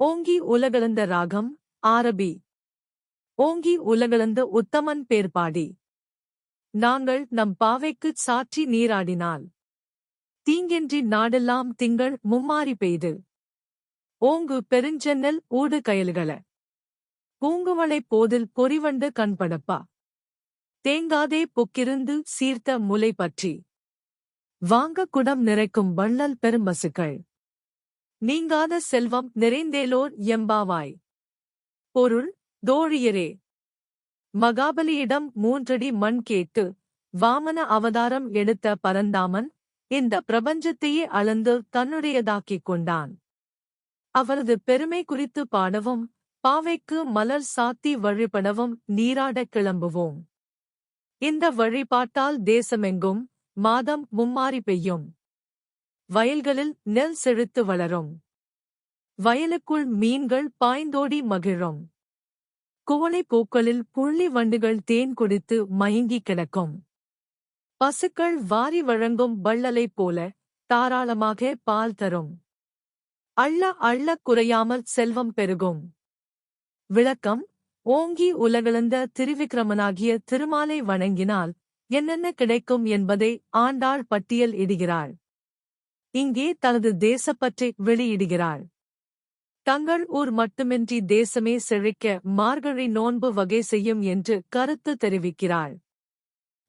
ஓங்கி உலகளந்த ராகம் ஆரபி. ஓங்கி உலகளந்த உத்தமன் பேர்பாடி. நாங்கள் நம் பாவைக்குச் சாற்றி நீராடினால் தீங்கின்றி நாடெல்லாம் திங்கள் மும்மாரி பெய்து. ஓங்கு பெருஞ்சென்னல் ஊடு கயல்கள பூங்குவளை போதில் பொறிவண்டு கண்படப்பா. தேங்காதே பொக்கிருந்து சீர்த்த முலை பற்றி வாங்க குடம் நிறைக்கும் வள்ளல் பெரும்பசுக்கள். நீங்காத செல்வம் நிறைந்தேலோர் எம்பாவாய். பொருள் தோழியரே, மகாபலியிடம் 3 அடி மண் கேட்டு வாமன அவதாரம் எடுத்த பரந்தாமன் இந்த பிரபஞ்சத்தையே அளந்து தன்னுடையதாக்கிக் கொண்டான். அவரது பெருமை குறித்து பாடவும் பாவைக்கு மலர் சாத்தி வழிபடவும் நீராடக் கிளம்புவோம். இந்த வழிபாட்டால் தேசமெங்கும் மாதம் மும்மாரி பெய்யும். வயல்களில் நெல் செழித்து வளரும். வயலுக்குள் மீன்கள் பாய்ந்தோடி மகிழும். குவளை பூக்களில் புள்ளி வண்டுகள் தேன் குடித்து மயங்கி கிடக்கும். பசுக்கள் வாரி வழங்கும் வள்ளலைப் போல தாராளமாக பால் தரும். அள்ள அள்ள குறையாமல் செல்வம் பெருகும். விளக்கம்: ஓங்கி உலகளந்த திருவிக்கிரமனாகிய திருமாலை வணங்கினால் என்னென்ன கிடைக்கும் என்பதை ஆண்டாள் பட்டியல் இடுகிறாள். இங்கே தனது தேசப்பற்றை வெளியிடுகிறாள். தங்கள் ஊர் மட்டுமின்றி தேசமே செழிக்க மார்கழி நோன்பு வகை செய்யும் என்று கருத்து தெரிவிக்கிறாள்.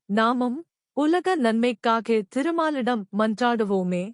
நாமும் உலக நன்மைக்காக திருமாலிடம் மன்றாடுவோமே.